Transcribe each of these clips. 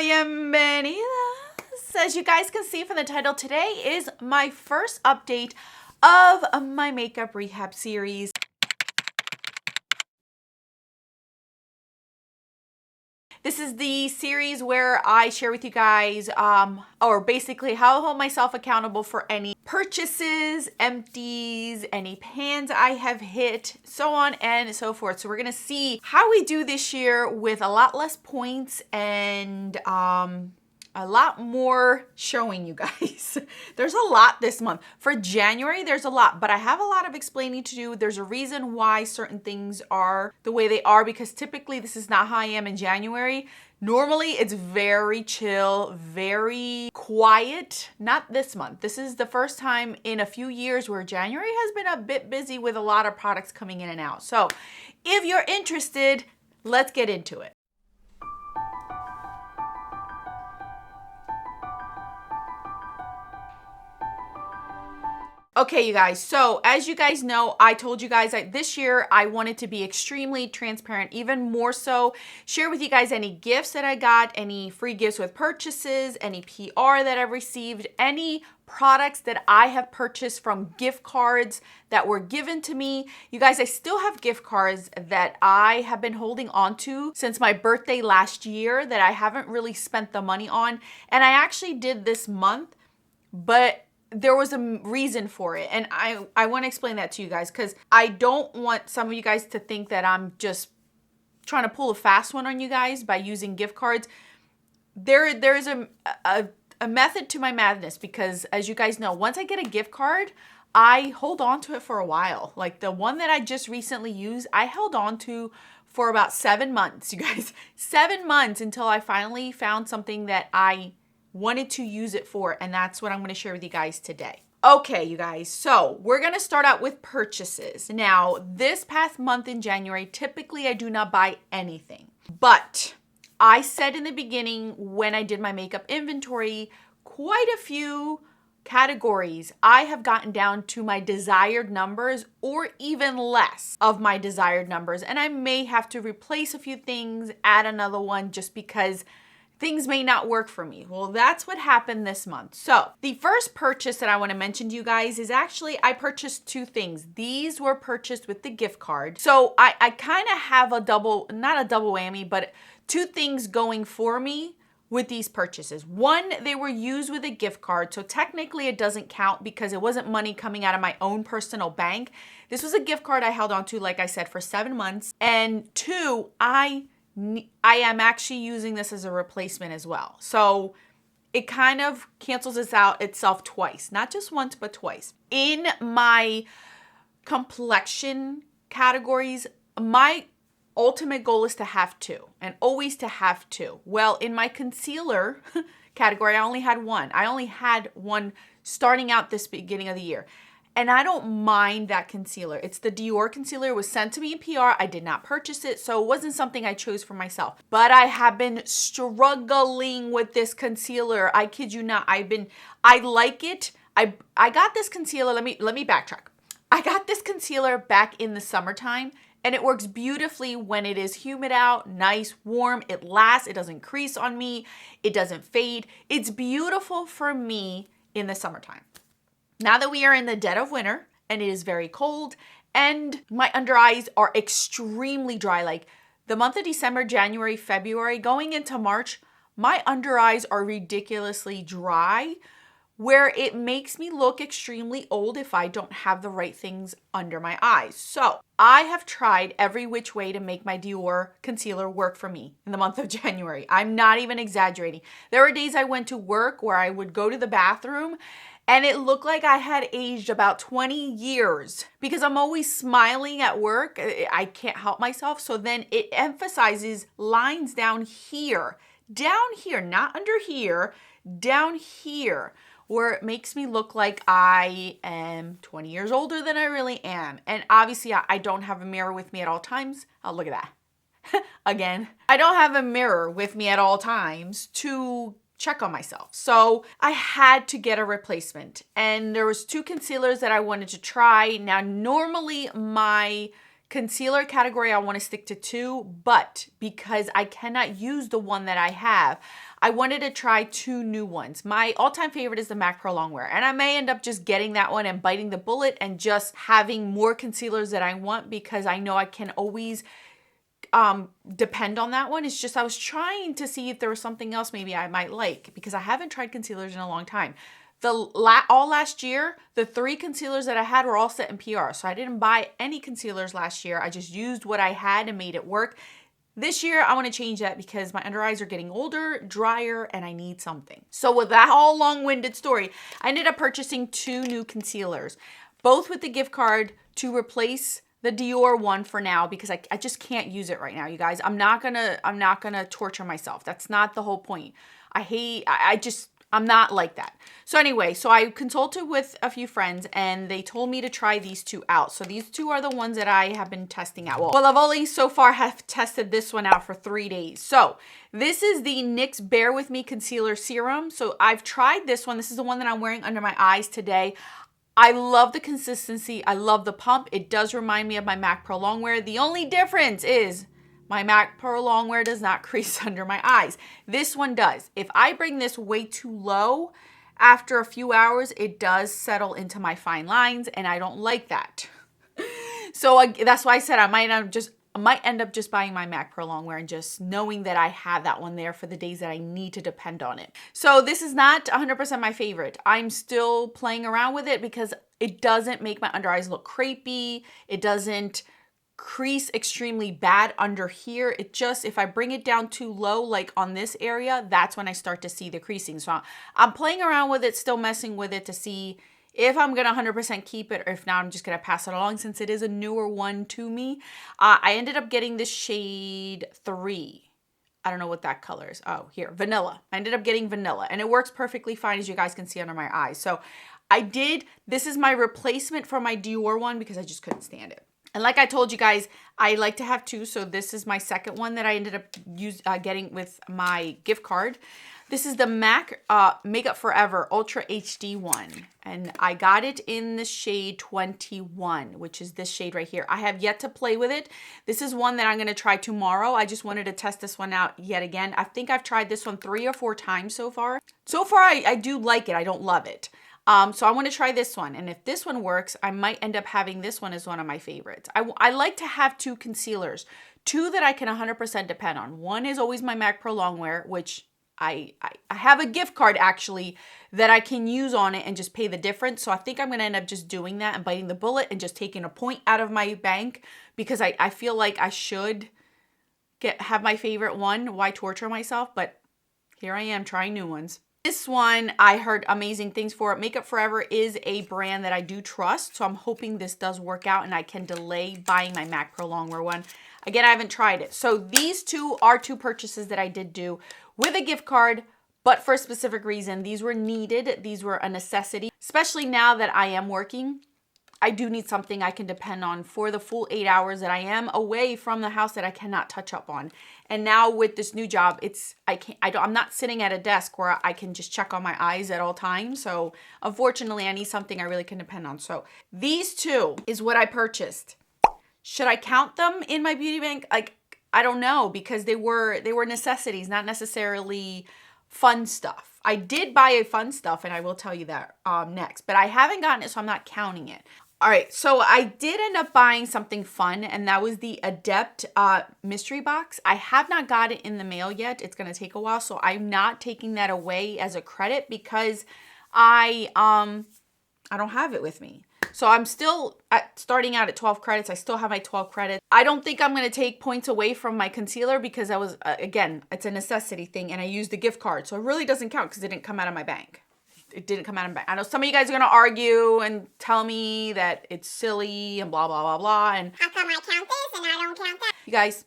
bienvenidas. As you guys can see from the title, today is my first update of my makeup rehab series. This is the series where I share with you guys, or basically how I hold myself accountable for any purchases, empties, any pans I have hit, so on and so forth. So we're gonna see how we do this year with a lot less points and a lot more showing you guys. There's a lot this month. For January, there's a lot, but I have a lot of explaining to do. There's a reason why certain things are the way they are, because typically this is not how I am in January. Normally it's very chill, very quiet. Not this month. This is the first time in a few years where January has been a bit busy with a lot of products coming in and out. So if you're interested, let's get into it. Okay, you guys, so as you guys know, I told you guys that this year I wanted to be extremely transparent, even more so, share with you guys any gifts that I got, any free gifts with purchases, any PR that I've received, any products that I have purchased from gift cards that were given to me. You guys, I still have gift cards that I have been holding on to since my birthday last year that I haven't really spent the money on, and I actually did this month, but there was a reason for it. And I want to explain that to you guys because I don't want some of you guys to think that I'm just trying to pull a fast one on you guys by using gift cards. There is a method to my madness because, as you guys know, once I get a gift card, I hold on to it for a while. Like the one that I just recently used, I held on to for about 7 months, you guys. 7 months until I finally found something that I wanted to use it for, and that's what I'm going to share with you guys today. Okay, you guys, so we're going to start out with purchases. Now, this past month in January, typically I do not buy anything, but I said in the beginning when I did my makeup inventory, quite a few categories I have gotten down to my desired numbers or even less of my desired numbers, and I may have to replace a few things, add another one just because things may not work for me. Well, that's what happened this month. So the first purchase that I want to mention to you guys is actually I purchased 2 things. These were purchased with the gift card. So I kind of have a double, not a double whammy, but 2 things going for me with these purchases. One, they were used with a gift card. So technically it doesn't count because it wasn't money coming out of my own personal bank. This was a gift card I held on to, like I said, for 7 months. And 2, I am actually using this as a replacement as well. So it kind of cancels itself twice, not just once, but twice. In my complexion categories, my ultimate goal is to have 2 and always to have 2. Well, in my concealer category, I only had 1. I only had 1 starting out this beginning of the year. And I don't mind that concealer. It's the Dior concealer. It was sent to me in PR. I did not purchase it, so it wasn't something I chose for myself. But I have been struggling with this concealer. I kid you not. I like it. I got this concealer. Let me backtrack. I got this concealer back in the summertime, and it works beautifully when it is humid out, nice, warm. It lasts. It doesn't crease on me. It doesn't fade. It's beautiful for me in the summertime. Now that we are in the dead of winter and it is very cold and my under eyes are extremely dry, like the month of December, January, February, going into March, my under eyes are ridiculously dry where it makes me look extremely old if I don't have the right things under my eyes. So I have tried every which way to make my Dior concealer work for me in the month of January. I'm not even exaggerating. There were days I went to work where I would go to the bathroom and it looked like I had aged about 20 years because I'm always smiling at work. I can't help myself. So then it emphasizes lines down here, not under here, down here, where it makes me look like I am 20 years older than I really am. And obviously I don't have a mirror with me at all times. Oh, look at that. Again, I don't have a mirror with me at all times to check on myself. So I had to get a replacement. And there was 2 concealers that I wanted to try. Now, normally my Concealer category, I want to stick to 2, but because I cannot use the one that I have, I wanted to try 2 new ones. My all-time favorite is the MAC Pro Longwear, and I may end up just getting that one and biting the bullet and just having more concealers that I want because I know I can always depend on that one. It's just I was trying to see if there was something else maybe I might like because I haven't tried concealers in a long time. All last year, the 3 concealers that I had were all set in PR. So I didn't buy any concealers last year. I just used what I had and made it work. This year, I want to change that because my under eyes are getting older, drier, and I need something. So with that whole long-winded story, I ended up purchasing 2 new concealers, both with the gift card to replace the Dior one for now because I just can't use it right now, you guys. I'm not gonna torture myself. That's not the whole point. I'm not like that. So anyway, so I consulted with a few friends and they told me to try these 2 out. So these 2 are the ones that I have been testing out. Well, I've only so far have tested this one out for 3 days. So this is the NYX Bare With Me Concealer Serum. So I've tried this one. This is the one that I'm wearing under my eyes today. I love the consistency. I love the pump. It does remind me of my MAC Pro Longwear. The only difference is my MAC Pro Longwear does not crease under my eyes. This one does. If I bring this way too low, after a few hours, it does settle into my fine lines, and I don't like that. So that's why I said I might end up just buying my MAC Pro Longwear and just knowing that I have that one there for the days that I need to depend on it. So this is not 100% my favorite. I'm still playing around with it because it doesn't make my under eyes look crepey. It doesn't crease extremely bad under here. It just, if I bring it down too low, like on this area, that's when I start to see the creasing. So I'm playing around with it, still messing with it to see if I'm gonna 100% keep it or if not, I'm just gonna pass it along since it is a newer one to me. I ended up getting this shade 3. I don't know what that color is. Oh, here, vanilla. I ended up getting vanilla and it works perfectly fine, as you guys can see under my eyes. So this is my replacement for my Dior one because I just couldn't stand it. And like I told you guys, I like to have 2. So this is my second one that I ended up getting with my gift card. This is the MAC Makeup Forever Ultra HD one. And I got it in the shade 21, which is this shade right here. I have yet to play with it. This is one that I'm going to try tomorrow. I just wanted to test this one out yet again. I think I've tried this one 3 or 4 times so far. So far, I do like it. I don't love it. So I want to try this one. And if this one works, I might end up having this one as one of my favorites. I like to have 2 concealers, 2 that I can 100% depend on. One is always my MAC Pro Longwear, which I have a gift card actually that I can use on it and just pay the difference. So I think I'm going to end up just doing that and biting the bullet and just taking a point out of my bank because I feel like I should have my favorite one. Why torture myself? But here I am trying new ones. This one, I heard amazing things for it. Makeup Forever is a brand that I do trust, so I'm hoping this does work out and I can delay buying my MAC Pro Longwear one. Again, I haven't tried it. So these 2 are 2 purchases that I did do with a gift card, but for a specific reason. These were needed. These were a necessity, especially now that I am working. I do need something I can depend on for the full 8 hours that I am away from the house that I cannot touch up on. And now with this new job, I'm not sitting at a desk where I can just check on my eyes at all times. So unfortunately, I need something I really can depend on. So these 2 is what I purchased. Should I count them in my beauty bank? Like, I don't know, because they were necessities, not necessarily fun stuff. I did buy a fun stuff, and I will tell you that next, but I haven't gotten it, so I'm not counting it. All right, so I did end up buying something fun, and that was the Adept mystery box. I have not got it in the mail yet. It's going to take a while, so I'm not taking that away as a credit because I don't have it with me. So I'm still starting out at 12 credits. I still have my 12 credits. I don't think I'm going to take points away from my concealer because I was, again, it's a necessity thing, and I used the gift card, so it really doesn't count because it didn't come out of my bank. It didn't come out of my bank. I know some of you guys are going to argue and tell me that it's silly and blah, blah, blah, blah. And how come I count this and I don't count that? You guys,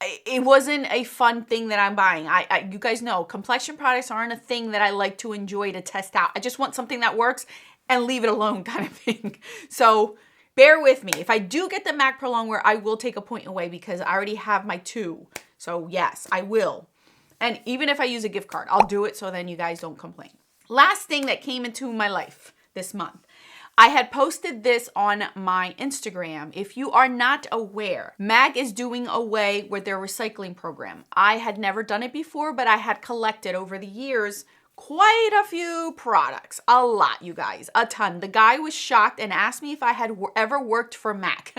it wasn't a fun thing that I'm buying. You guys know complexion products aren't a thing that I like to enjoy to test out. I just want something that works and leave it alone kind of thing. So bear with me. If I do get the MAC Pro Longwear, I will take a point away because I already have my 2. So yes, I will. And even if I use a gift card, I'll do it so then you guys don't complain. Last thing that came into my life this month. I had posted this on my Instagram. If you are not aware, MAC is doing away with their recycling program. I had never done it before, but I had collected over the years quite a few products. A lot, you guys, a ton. The guy was shocked and asked me if I had ever worked for MAC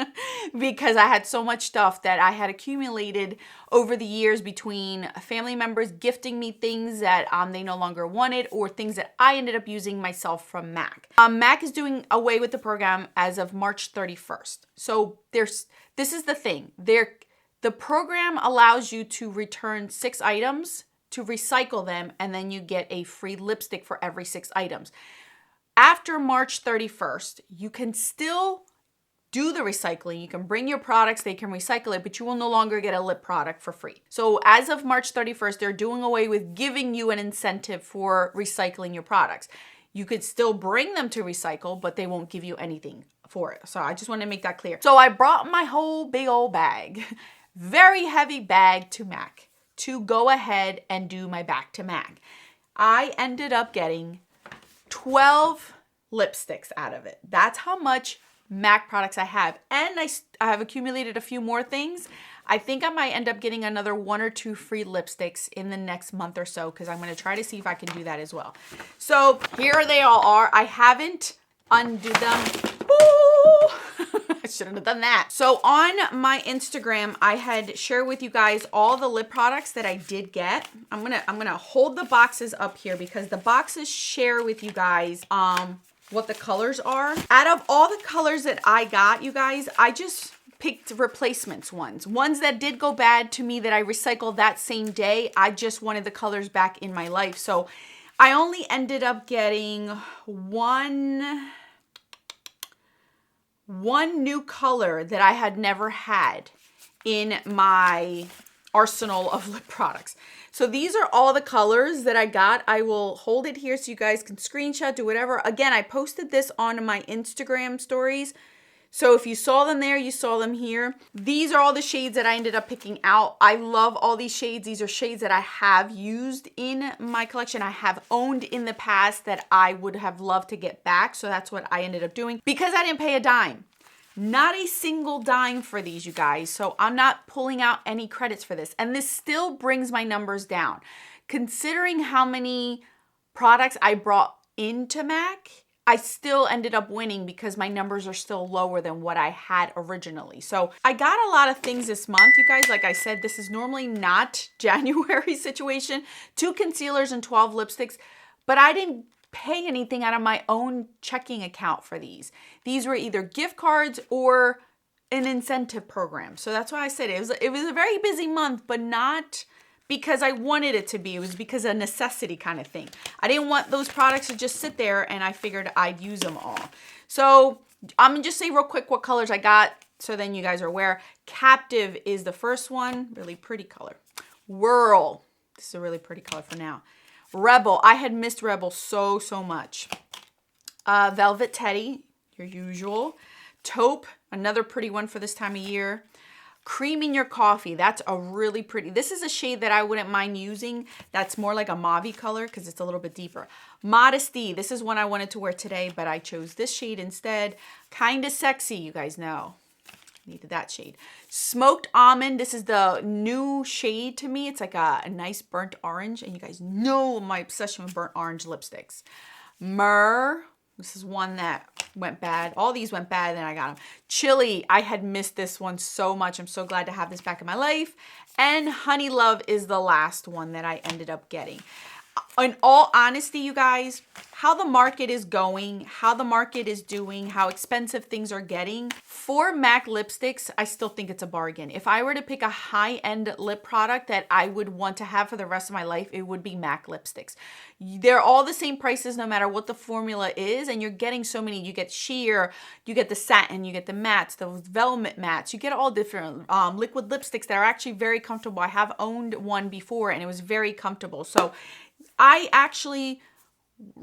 because I had so much stuff that I had accumulated over the years between family members gifting me things that they no longer wanted or things that I ended up using myself from MAC. MAC is doing away with the program as of March 31st. So this is the thing. The program allows you to return 6 items, to recycle them, and then you get a free lipstick for every 6 items. After March 31st, you can still do the recycling. You can bring your products, they can recycle it, but you will no longer get a lip product for free. So as of March 31st, they're doing away with giving you an incentive for recycling your products. You could still bring them to recycle, but they won't give you anything for it. So I just want to make that clear. So I brought my whole big old bag, very heavy bag to MAC, to go ahead and do my back to MAC. I ended up getting 12 lipsticks out of it. That's how much MAC products I have. And I have accumulated a few more things. I think I might end up getting another 1 or 2 free lipsticks in the next month or so because I'm going to try to see if I can do that as well. So here they all are. I haven't undid them. I shouldn't have done that. So on my Instagram, I had shared with you guys all the lip products that I did get. I'm gonna hold the boxes up here because the boxes share with you guys what the colors are. Out of all the colors that I got, you guys, I just picked replacements ones that did go bad to me that I recycled that same day. I just wanted the colors back in my life. So I only ended up getting one new color that I had never had in my arsenal of lip products. So these are all the colors that I got. I will hold it here so you guys can screenshot, do whatever. Again, I posted this on my Instagram stories. So if you saw them there, you saw them here. These are all the shades that I ended up picking out. I love all these shades. These are shades that I have used in my collection. I have owned in the past that I would have loved to get back. So that's what I ended up doing because I didn't pay a dime. Not a single dime for these, you guys. So I'm not pulling out any credits for this. And this still brings my numbers down. Considering how many products I brought into MAC, I still ended up winning because my numbers are still lower than what I had originally. So I got a lot of things this month, you guys. Like I said, this is normally not January situation. 2 concealers and 12 lipsticks, but I didn't pay anything out of my own checking account for these. These were either gift cards or an incentive program. So that's why I said it was a very busy month, but not because I wanted it to be. It was because of necessity kind of thing. I didn't want those products to just sit there, and I figured I'd use them all. So I'm gonna just say real quick what colors I got so then you guys are aware. Captive is the first one, really pretty color. Whirl, this is a really pretty color for now. Rebel, I had missed Rebel so much. Velvet Teddy, your usual. Taupe, another pretty one for this time of year. Cream in Your Coffee, that's a really pretty, this is a shade that I wouldn't mind using. That's more like a mauve color because it's a little bit deeper. Modesty, this is one I wanted to wear today, but I chose this shade instead. Kinda Sexy, you guys know. Needed that shade. Smoked Almond, this is the new shade to me. It's like a nice burnt orange, and you guys know my obsession with burnt orange lipsticks. Myrrh, this is one that went bad. All these went bad, and I got them. Chili, I had missed this one so much. I'm so glad to have this back in my life. And Honey Love is the last one that I ended up getting. In all honesty, you guys, how the market is going, how the market is doing, how expensive things are getting, for MAC lipsticks, I still think it's a bargain. If I were to pick a high-end lip product that I would want to have for the rest of my life, it would be MAC lipsticks. They're all the same prices no matter what the formula is, and you're getting so many. You get sheer, you get the satin, you get the mattes, the velvet mattes, you get all different liquid lipsticks that are actually very comfortable. I have owned one before, and it was very comfortable. So I actually,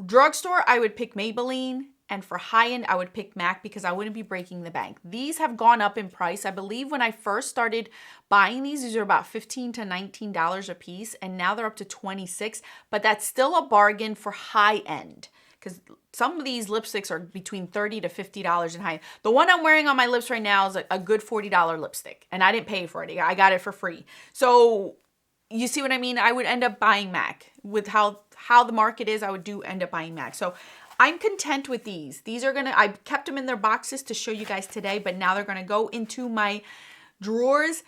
drugstore, I would pick Maybelline, and for high-end, I would pick MAC because I wouldn't be breaking the bank. These have gone up in price. I believe when I first started buying these are about $15 to $19 a piece, and now they're up to $26, but that's still a bargain for high-end. because some of these lipsticks are between $30 to $50 in high. The one I'm wearing on my lips right now is a good $40 lipstick, and I didn't pay for it. I got it for free. So you see what I mean? I would end up buying MAC. With how the market is, I would end up buying MAC. So I'm content with these. These are I kept them in their boxes to show you guys today, but now they're gonna go into my drawers,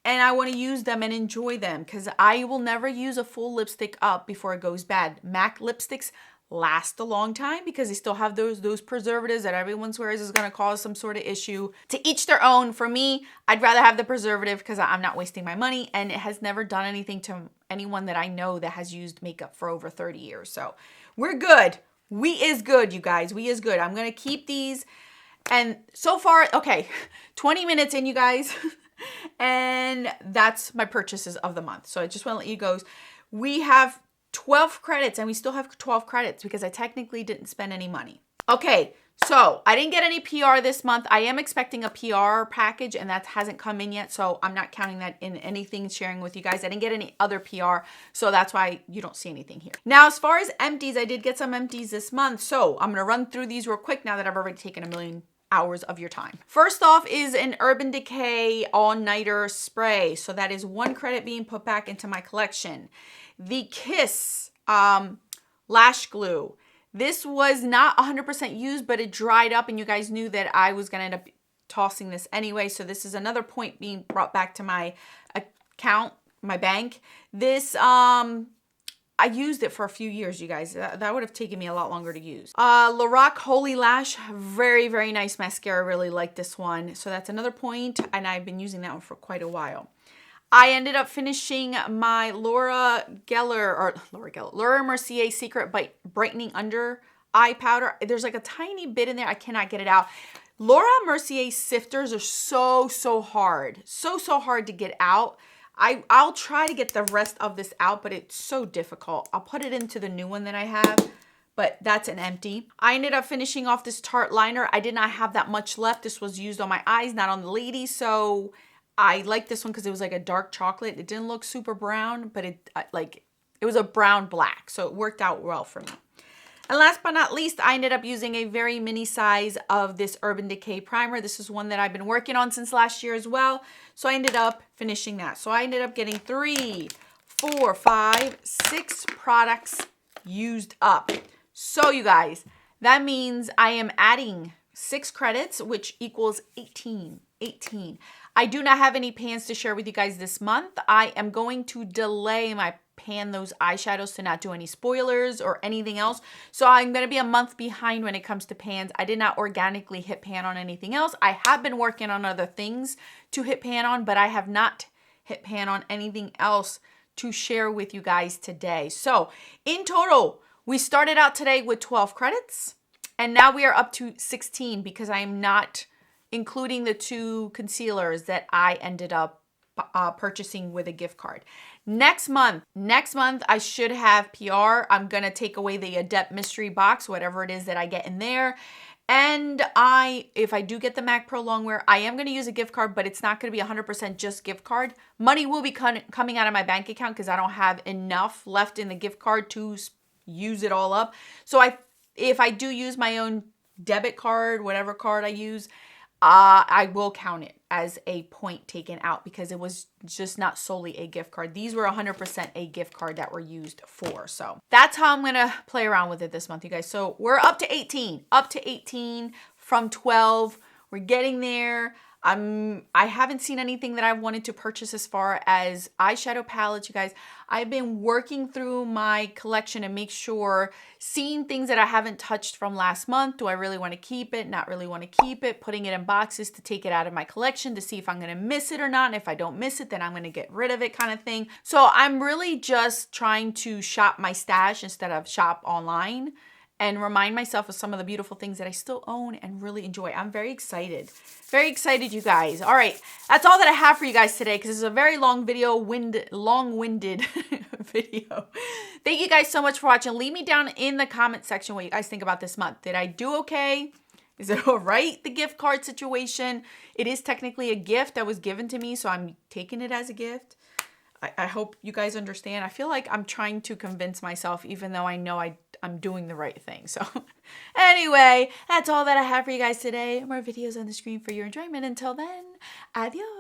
and I want to use them and enjoy them because I will never use a full lipstick up before it goes bad. MAC lipsticks last a long time because they still have those preservatives that everyone swears is going to cause some sort of issue. To each their own. For me, I'd rather have the preservative because I'm not wasting my money, and it has never done anything to anyone that I know that has used makeup for over 30 years. So we're good. We is good, you guys. We is good. I'm going to keep these. And so far, okay, 20 minutes in, you guys. And that's my purchases of the month. So I just want to let you go. We have 12 credits, and we still have 12 credits because I technically didn't spend any money. Okay, so I didn't get any PR this month. I am expecting a PR package, and that hasn't come in yet, so I'm not counting that in anything sharing with you guys. I didn't get any other PR, so that's why you don't see anything here. Now, as far as empties, I did get some empties this month, so I'm going to run through these real quick now that I've already taken a million hours of your time. First off is an Urban Decay All-Nighter Spray. So that is 1 credit being put back into my collection. The Kiss Lash Glue. This was not 100% used, but it dried up, and you guys knew that I was going to end up tossing this anyway. So this is another point being brought back to my account, my bank. This, I used it for a few years, you guys. That would have taken me a lot longer to use. Lorac Holy Lash, very, very nice mascara. I really like this one. So that's another point, and I've been using that one for quite a while. I ended up finishing my Laura Mercier Secret Brightening Under Eye Powder. There's like a tiny bit in there. I cannot get it out. Laura Mercier sifters are so hard. So hard to get out. I'll try to get the rest of this out, but it's so difficult. I'll put it into the new one that I have, but that's an empty. I ended up finishing off this Tarte liner. I did not have that much left. This was used on my eyes, not on the ladies, so I like this one because it was like a dark chocolate. It didn't look super brown, but it was a brown black, so it worked out well for me. And last but not least, I ended up using a very mini size of this Urban Decay primer. This is one that I've been working on since last year as well. So I ended up finishing that. So I ended up getting 3, 4, 5, 6 products used up. So you guys, that means I am adding 6 credits, which equals 18. I do not have any pans to share with you guys this month. I am going to delay my pan those eyeshadows to not do any spoilers or anything else. So I'm going to be a month behind when it comes to pans. I did not organically hit pan on anything else. I have been working on other things to hit pan on, but I have not hit pan on anything else to share with you guys today. So in total, we started out today with 12 credits, and now we are up to 16 because I am not including the 2 concealers that I ended up purchasing with a gift card. Next month, I should have PR. I'm going to take away the Adept Mystery Box, whatever it is that I get in there. And if I do get the MAC Pro Longwear, I am going to use a gift card, but it's not going to be 100% just gift card. Money will be coming out of my bank account because I don't have enough left in the gift card to use it all up. So if I do use my own debit card, whatever card I use, I will count it as a point taken out because it was just not solely a gift card. These were 100% a gift card that were used for. So that's how I'm going to play around with it this month, you guys. So we're up to 18 from 12. We're getting there. I haven't seen anything that I wanted to purchase as far as eyeshadow palettes, you guys. I've been working through my collection and make sure, seeing things that I haven't touched from last month. Do I really want to keep it? Not really want to keep it. Putting it in boxes to take it out of my collection to see if I'm going to miss it or not. And if I don't miss it, then I'm going to get rid of it, kind of thing. So I'm really just trying to shop my stash instead of shop online and remind myself of some of the beautiful things that I still own and really enjoy. I'm very excited. Very excited, you guys. All right, that's all that I have for you guys today because this is a very long video, long-winded video. Thank you guys so much for watching. Leave me down in the comment section what you guys think about this month. Did I do okay? Is it all right, the gift card situation? It is technically a gift that was given to me, so I'm taking it as a gift. I hope you guys understand. I feel like I'm trying to convince myself, even though I know I'm doing the right thing. So anyway, that's all that I have for you guys today. More videos on the screen for your enjoyment. Until then, adios.